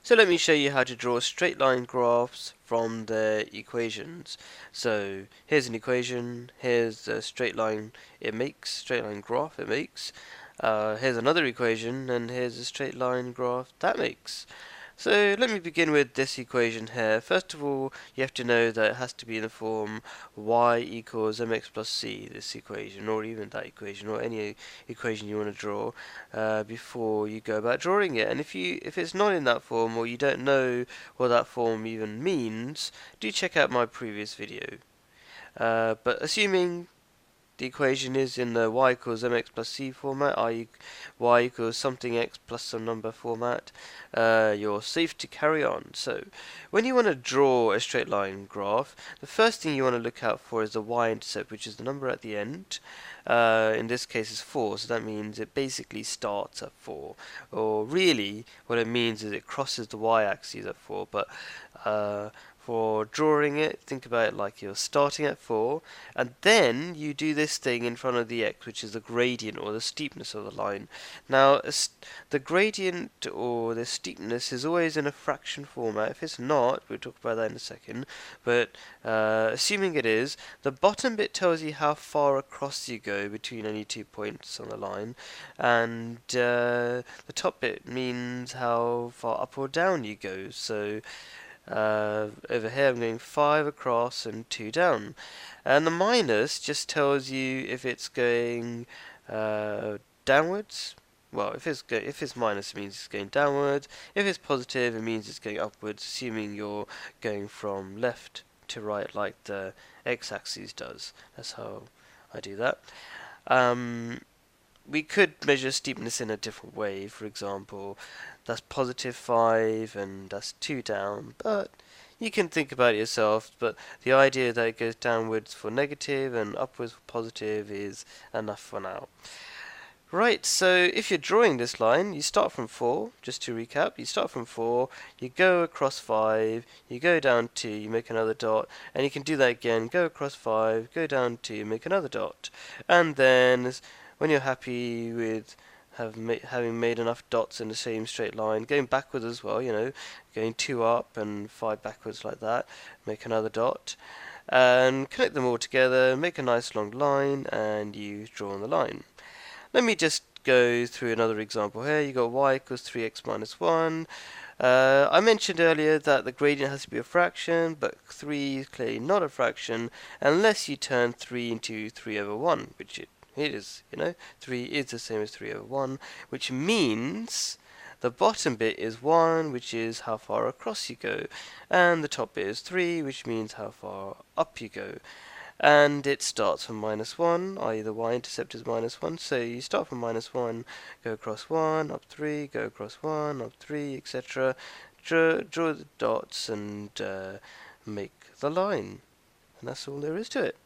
So let me show you how to draw straight line graphs from the equations. So here's an equation, here's a straight line straight line graph it makes. Here's another equation, and here's a straight line graph that makes. So let me begin with this equation here. First of all, you have to know that it has to be in the form y equals mx plus c, this equation, or even that equation, or any equation you want to draw, before you go about drawing it. And if it's not in that form, or you don't know what that form even means, do check out my previous video. But assuming the equation is in the y equals mx plus c format, i.e. y equals something x plus some number format, you're safe to carry on. So, when you want to draw a straight line graph, the first thing you want to look out for is the y-intercept, which is the number at the end. In this case is 4, so that means it basically starts at 4. Or really, what it means is it crosses the y-axis at 4, but for drawing it, think about it like you're starting at 4, and then you do this thing in front of the x, which is the gradient or the steepness of the line. Now, the gradient or the steepness is always in a fraction format. If it's not, we'll talk about that in a second, but assuming it is, the bottom bit tells you how far across you go between any 2 points on the line, and the top bit means how far up or down you go. So over here I'm going 5 across and 2 down. And the minus just tells you if it's going downwards. Well, if it's minus, it means it's going downwards. If it's positive, it means it's going upwards, assuming you're going from left to right like the x-axis does. That's how I do that. We could measure steepness in a different way. For example, that's positive 5 and that's 2 down, but you can think about it yourself. But the idea that it goes downwards for negative and upwards for positive is enough for now. Right, so if you're drawing this line, you start from 4, just to recap, you start from 4, you go across 5, you go down 2, you make another dot, and you can do that again, go across 5, go down 2, make another dot. And then, when you're happy with having made enough dots in the same straight line, going backwards as well, going 2 up and 5 backwards like that, make another dot, and connect them all together, make a nice long line, and you draw on the line. Let me just go through another example here. You got y equals 3x minus 1. I mentioned earlier that the gradient has to be a fraction, but 3 is clearly not a fraction unless you turn 3 into 3 over 1, which it is, 3 is the same as 3 over 1, which means the bottom bit is 1, which is how far across you go, and the top bit is 3, which means how far up you go. And it starts from minus 1, i.e. the y-intercept is minus 1, so you start from minus 1, go across 1, up 3, go across 1, up 3, etc. Draw the dots and make the line. And that's all there is to it.